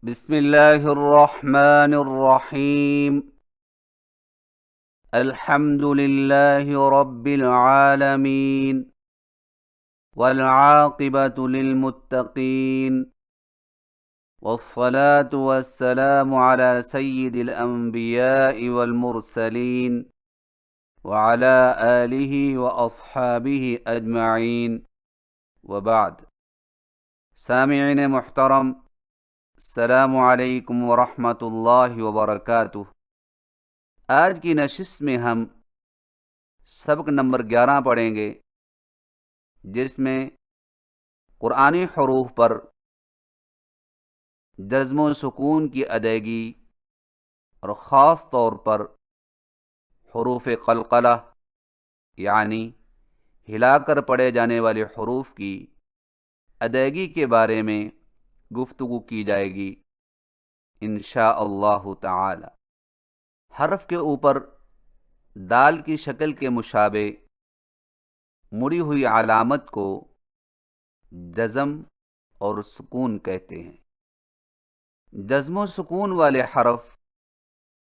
بسم اللہ الرحمن الرحیم الحمد للہ رب العالمین والعاقبۃ للمتقین والصلاة والسلام علی سید الانبیاء والمرسلین وعلی آلہ واصحابہ اجمعین وبعد۔ سامعین محترم، السلام علیکم ورحمۃ اللہ وبرکاتہ۔ آج کی نشست میں ہم سبق نمبر 11 پڑھیں گے، جس میں قرآنی حروف پر جزم و سکون کی ادائیگی اور خاص طور پر حروف قلقلہ یعنی ہلا کر پڑھے جانے والے حروف کی ادائیگی کے بارے میں گفتگو کی جائے گی انشاء اللہ تعالی۔ حرف کے اوپر دال کی شکل کے مشابہ مڑی ہوئی علامت کو جزم اور سکون کہتے ہیں۔ جزم و سکون والے حرف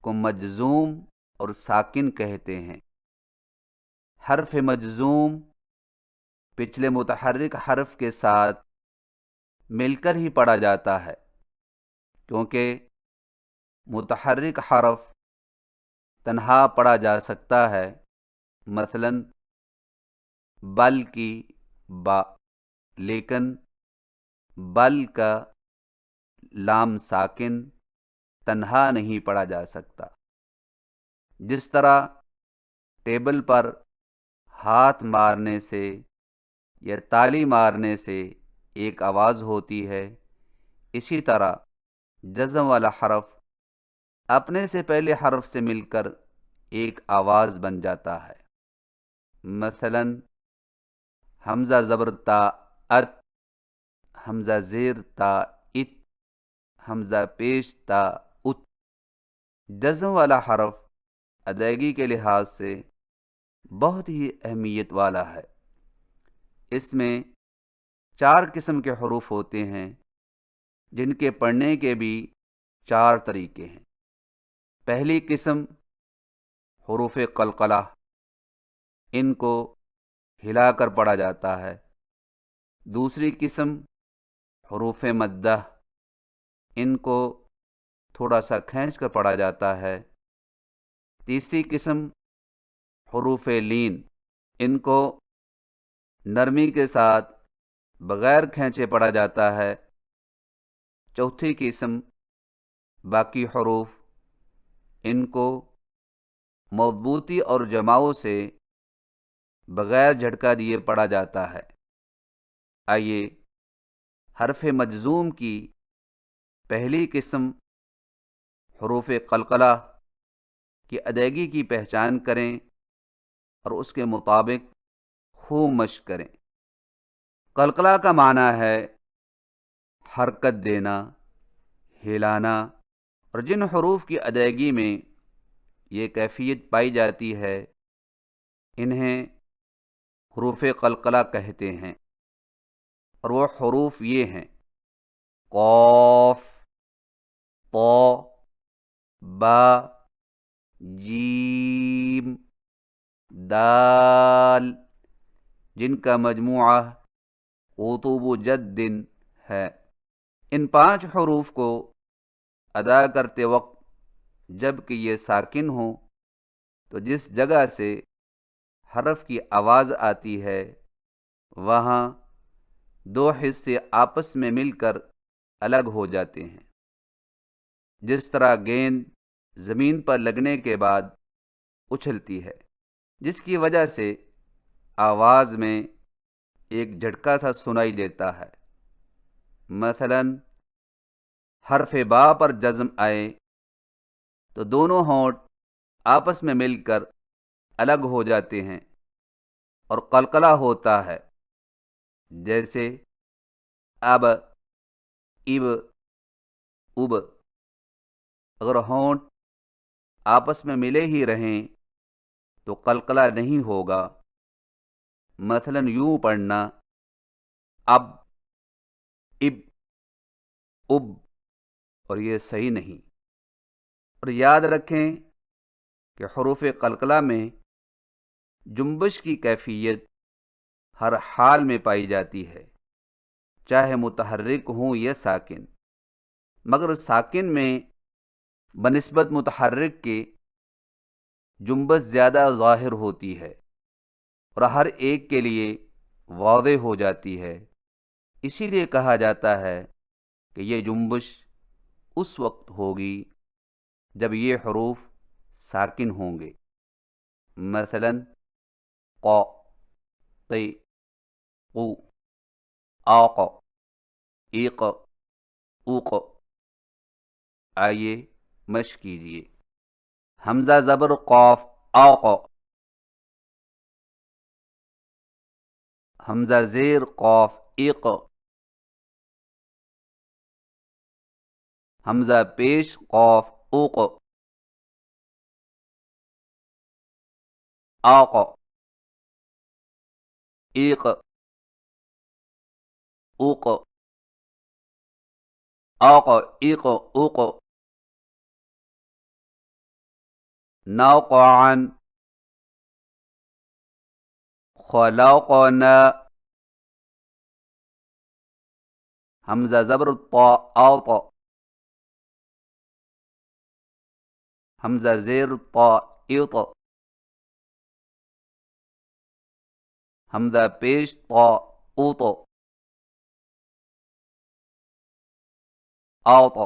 کو مجزوم اور ساکن کہتے ہیں۔ حرف مجزوم پچھلے متحرک حرف کے ساتھ مل کر ہی پڑھا جاتا ہے، کیونکہ متحرک حرف تنہا پڑھا جا سکتا ہے، مثلا بل کی با، لیکن بل کا لام ساکن تنہا نہیں پڑھا جا سکتا۔ جس طرح ٹیبل پر ہاتھ مارنے سے یا تالی مارنے سے ایک آواز ہوتی ہے، اسی طرح جزم والا حرف اپنے سے پہلے حرف سے مل کر ایک آواز بن جاتا ہے۔ مثلا حمزہ زبر تا ات، حمزہ زیر تا ات، حمزہ پیش تا ات۔ جزم والا حرف ادائیگی کے لحاظ سے بہت ہی اہمیت والا ہے۔ اس میں 4 قسم کے حروف ہوتے ہیں، جن کے پڑھنے کے بھی 4 طریقے ہیں۔ پہلی قسم حروف قلقلہ، ان کو ہلا کر پڑھا جاتا ہے۔ دوسری قسم حروف مدہ، ان کو تھوڑا سا کھینچ کر پڑھا جاتا ہے۔ تیسری قسم حروف لین، ان کو نرمی کے ساتھ بغیر کھینچے پڑھا جاتا ہے۔ چوتھی قسم باقی حروف، ان کو مضبوطی اور جماؤ سے بغیر جھٹکا دیے پڑھا جاتا ہے۔ آئیے حرف مجزوم کی پہلی قسم حروف قلقلہ کی ادائیگی کی پہچان کریں اور اس کے مطابق خوب مشق کریں۔ قلقلہ کا معنی ہے حرکت دینا، ہلانا، اور جن حروف کی ادائیگی میں یہ کیفیت پائی جاتی ہے انہیں حروف قلقلہ کہتے ہیں، اور وہ حروف یہ ہیں: قاف، طا، با، جیم، دال، جن کا مجموعہ قطب جد ہے۔ ان 5 حروف کو ادا کرتے وقت جب کہ یہ ساکن ہوں تو جس جگہ سے حرف کی آواز آتی ہے وہاں 2 حصے آپس میں مل کر الگ ہو جاتے ہیں، جس طرح گیند زمین پر لگنے کے بعد اچھلتی ہے، جس کی وجہ سے آواز میں ایک جھٹکا سا سنائی دیتا ہے۔ مثلا حرف با پر جزم آئے تو دونوں ہونٹ آپس میں مل کر الگ ہو جاتے ہیں اور قلقلہ ہوتا ہے، جیسے اب، اب، اب۔ اگر ہونٹ آپس میں ملے ہی رہیں تو قلقلہ نہیں ہوگا۔ مثلا یوں پڑھنا: اب، اب، اب۔ اور یہ صحیح نہیں۔ اور یاد رکھیں کہ حروف قلقلہ میں جنبش کی کیفیت ہر حال میں پائی جاتی ہے، چاہے متحرک ہوں یا ساکن، مگر ساکن میں بنسبت متحرک کے جنبش زیادہ ظاہر ہوتی ہے اور ہر ایک کے لیے واضح ہو جاتی ہے۔ اسی لیے کہا جاتا ہے کہ یہ جنبش اس وقت ہوگی جب یہ حروف ساکن ہوں گے، مثلا ق، قی، قو، آق، ایق، اوق۔ آئیے مشق کیجیے۔ حمزہ زبر قاف آق، حمزہ زیر قاف ایق، حمزہ پیش قاف اوق، آق، ایق، اوق، آق، ایق، اوق۔ نوقعا، خلقنا، حمزہ زبر طا آط، حمزہ زیر طا ایط، حمزہ پیش طا اوط، آط،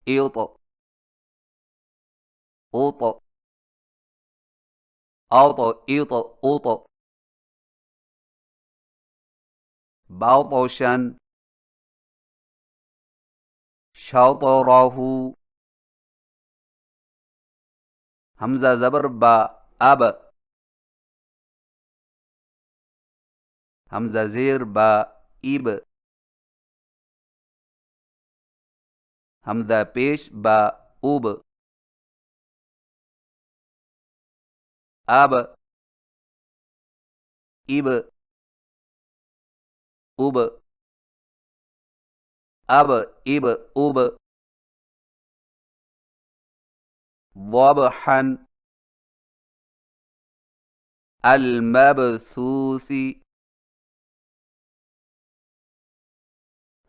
ایط، اوط، آط، ایط، اوط۔ باطشا، شطرہ، حمزہ زبر با اب، حمزہ زیر با ایب، حمزہ پیش با اوب، اب، ایب، اوب، اب، ایب، اوب۔ ضبحا، المبثوث،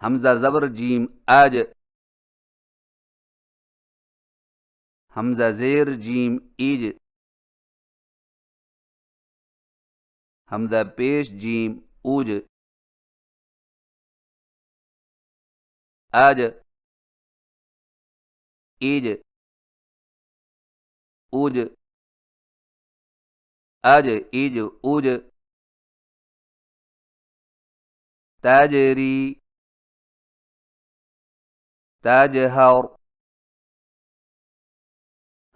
حمزہ زبر جیم اج، حمزہ زیر جیم ایج، حمزہ پیش جیم اوج، اج، ایج، اوج، اج، ایج، اوج۔ تجری، تجہر،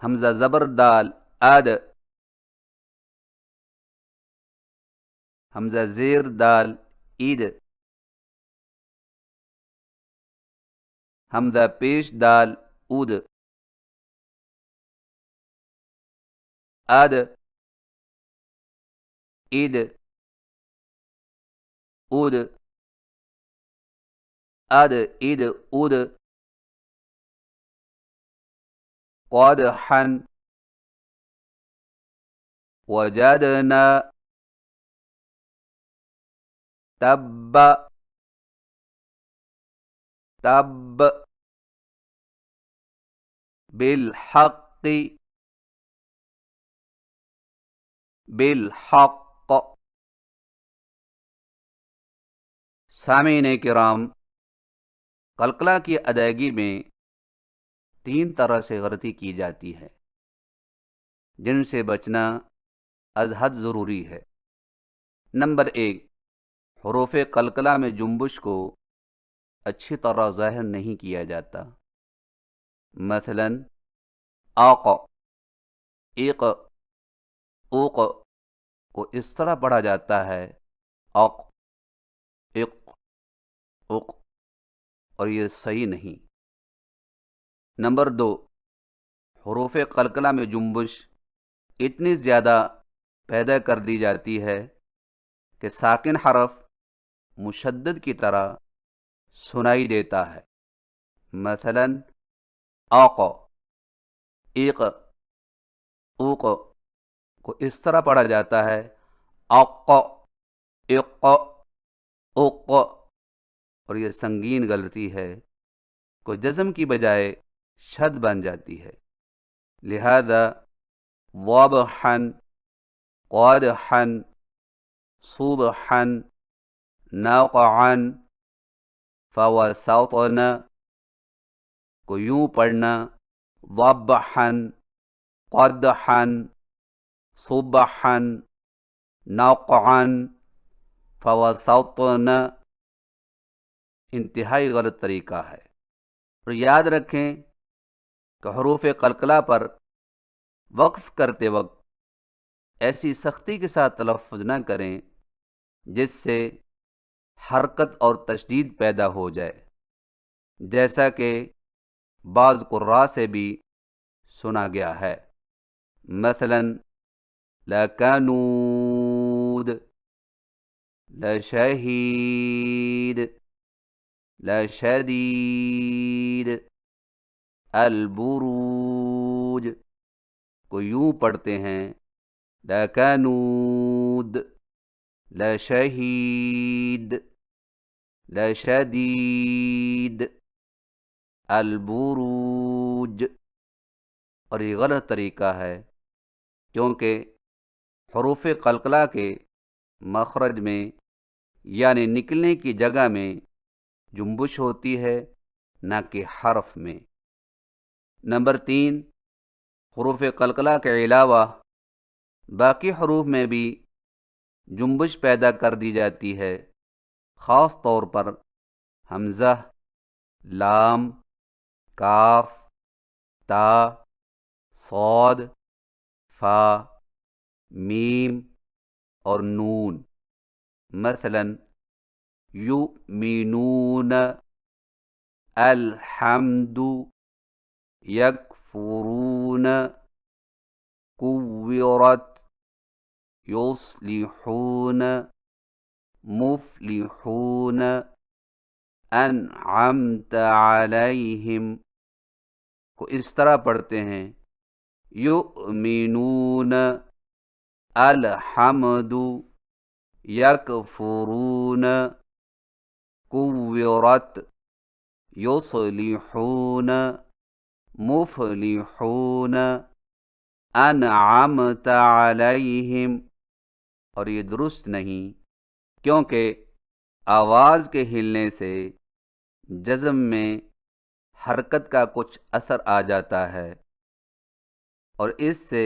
حمزہ زبر دال اد، حمزہ زیر دال عید، حمزہ پیش دال اود، اد، عید، اود، اد، عید، اود۔ قدحا، وجدنا، تب، تب، بالحق، بالحق۔ سامعین کرام، قلقلہ کی ادائیگی میں 3 طرح سے غلطی کی جاتی ہے جن سے بچنا از حد ضروری ہے۔ نمبر 1، حروف قلقلہ میں جنبش کو اچھی طرح ظاہر نہیں کیا جاتا، مثلا آق، ایق، اوق کو اس طرح پڑھا جاتا ہے آق، ایق، اوق، اور یہ صحیح نہیں۔ نمبر 2، حروف قلقلہ میں جنبش اتنی زیادہ پیدا کر دی جاتی ہے کہ ساکن حرف مشدد کی طرح سنائی دیتا ہے۔ مثلا اوق، ایق، اوق کو اس طرح پڑھا جاتا ہے اوق، اق، اوق، اور یہ سنگین غلطی ہے، کو جزم کی بجائے شد بن جاتی ہے، لہذا وضحا، قادحا، صبحا، ناقعا، فوسطن کو یوں پڑھنا ضبحا، قدحا، صبحا، ناقعا، فوسطن انتہائی غلط طریقہ ہے۔ اور یاد رکھیں کہ حروف قلقلہ پر وقف کرتے وقت ایسی سختی کے ساتھ تلفظ نہ کریں جس سے حرکت اور تشدید پیدا ہو جائے، جیسا کہ بعض قراء سے بھی سنا گیا ہے، مثلا لکنود، لشہید، لشدید، البروج کو یوں پڑھتے ہیں لکنود، لشہید، لشدید، البروج، اور یہ غلط طریقہ ہے کیونکہ حروف قلقلہ کے مخرج میں یعنی نکلنے کی جگہ میں جنبش ہوتی ہے، نہ کہ حرف میں۔ نمبر 3، حروف قلقلہ کے علاوہ باقی حروف میں بھی جنبش پیدا کر دی جاتی ہے، خاص طور پر حمزہ، لام، کاف، تا، صاد، فا، میم اور نون، مثلا یؤمنون، الحمد، یکفرون، کورت، یصلحون، مفلحون، انعمت علیہم کو اس طرح پڑھتے ہیں یؤمنون، الحمد، یکفرون، کورت، یصلحون، مفلحون، انعمت علیہم، اور یہ درست نہیں کیونکہ آواز کے ہلنے سے جزم میں حرکت کا کچھ اثر آ جاتا ہے، اور اس سے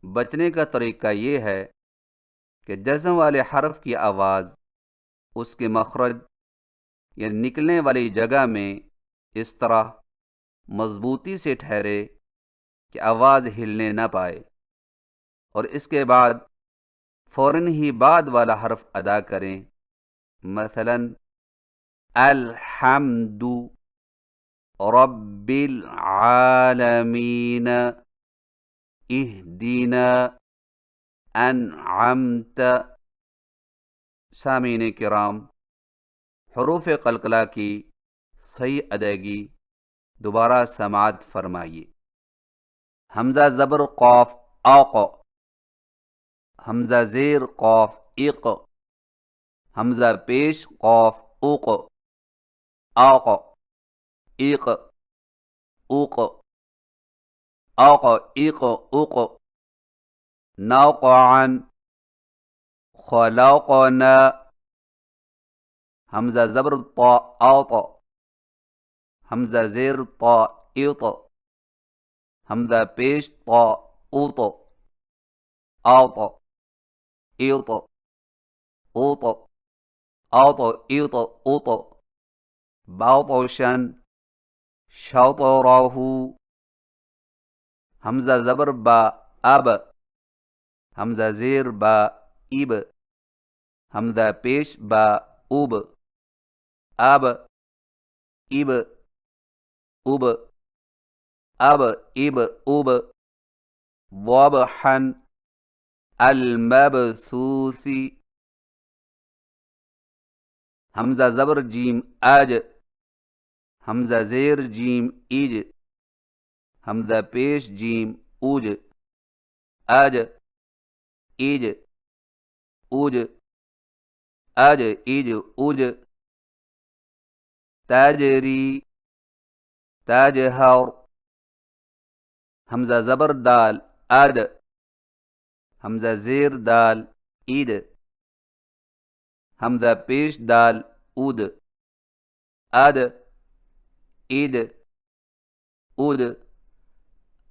بچنے کا طریقہ یہ ہے کہ جزم والے حرف کی آواز اس کے مخرج یا نکلنے والی جگہ میں اس طرح مضبوطی سے ٹھہرے کہ آواز ہلنے نہ پائے، اور اس کے بعد فوراً ہی بعد والا حرف ادا کریں، مثلا الحمد رب العالمین، اہدنا، انعمت۔ سامعین کرام، حروف قلقلہ کی صحیح ادائیگی دوبارہ سماعت فرمائیے۔ حمزہ زبر قاف اوق، حمزہ زیر قاف اق، حمزہ پیش قاف اوق، اوق، ایق، اوق، اوق، ایق، اوق، نوقعا، خلقنا، حمزہ زبر طا اوط، حمزہ زیر طا ایط، حمزہ پیش طا اوط، اوط، ایط، اوط، اوط، ایط، اوط، باطشا، شطرہ، حمزہ زبر با اب، حمزہ زیر با اب، حمزہ پیش با اوب، اب، اب، اوب، اب، اب، اوب، ضبحا، المبثوث، حمزہ زبر جیم اج، حمزہ زیر جیم ایج، حمزہ پیش جیم اوج، اج ایج اوج، اج ایج اوج، تاجری تاجہر، حمزہ زبر دال اد، حمزہ زیر دال عید، حمزہ پیش دال اود، اد عید اود،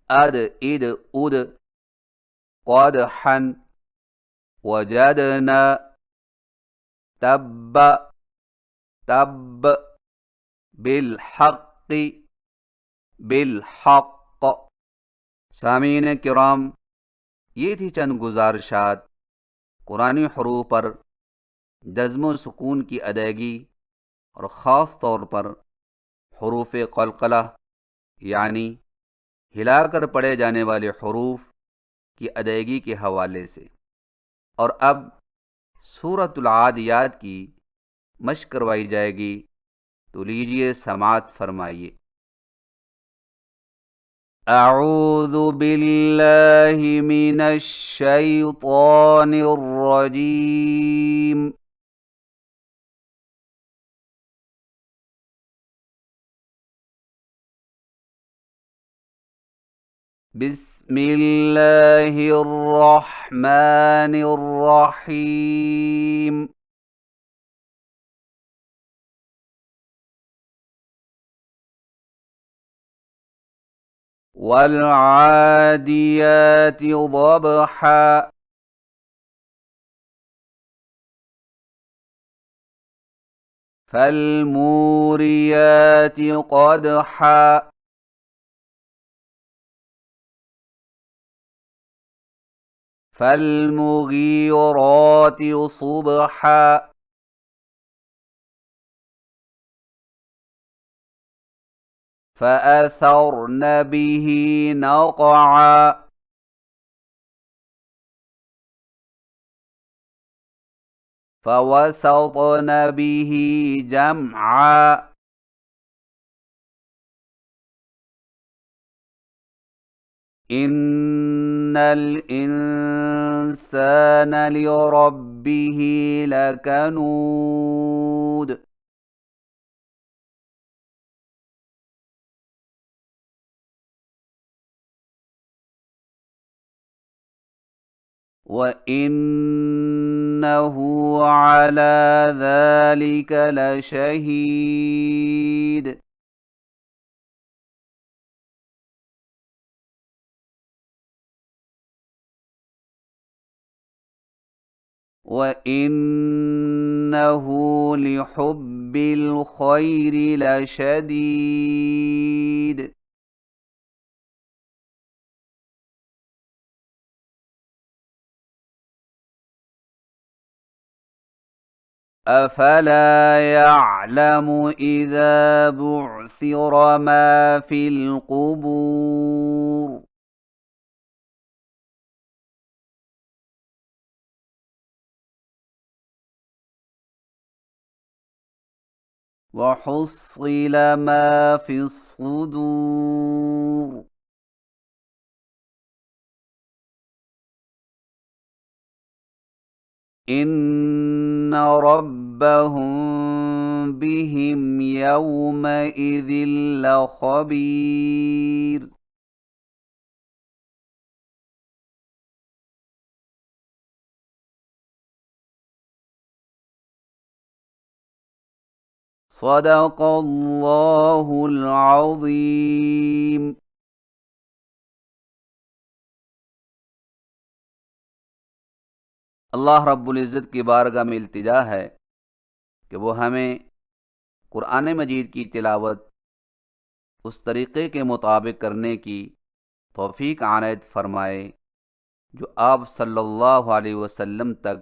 اد عید اود، قادحا وجدنا، تب تب، بالحق بالحق۔ سامعین کرام، یہ تھی چند گزارشات قرآنی حروف پر جزم و سکون کی ادائیگی اور خاص طور پر حروف قلقلہ یعنی ہلا کر پڑھے جانے والے حروف کی ادائیگی کے حوالے سے۔ اور اب سورۃ العادیات کی مشق کروائی جائے گی، تو لیجئے سماعت فرمائیے۔ اعوذ باللہ من الشیطان الرجیم، بسم اللہ الرحمن الرحیم۔ والعادیات ضبحا، فالموریات قدحا، فالمغیرات صبحا، فأثرن به نقعا، فوسطن به جمعا، ان الانسان لربه لکنود۔ وَإِنَّهُ عَلَى ذَلِكَ لَشَهِيدٌ۔ وَإِنَّهُ لِحُبِّ الْخَيْرِ لَشَدِيدٌ۔ أَفَلَا يَعْلَمُ إِذَا بُعْثِرَ مَا فِي الْقُبُورِ، وَحُصِّلَ مَا فِي الصُّدُورِ، إِنَّ رَبَّهُم بِهِمْ يَوْمَئِذٍ لَخَبِيرٌ۔ صدق اللہ العظیم۔ اللہ رب العزت کی بارگاہ میں التجا ہے کہ وہ ہمیں قرآن مجید کی تلاوت اس طریقے کے مطابق کرنے کی توفیق عنایت فرمائے جو آپ صلی اللہ علیہ وسلم تک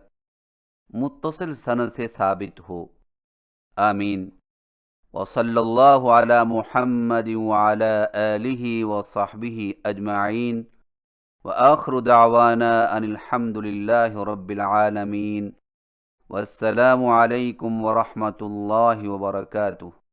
متصل سند سے ثابت ہو، آمین۔ وصلی اللہ علی محمد وعلی آلہ وصحبہ اجمعین، وآخر دعوانا ان الحمد للہ رب العالمین، والسلام علیکم ورحمۃ اللہ وبرکاتہ۔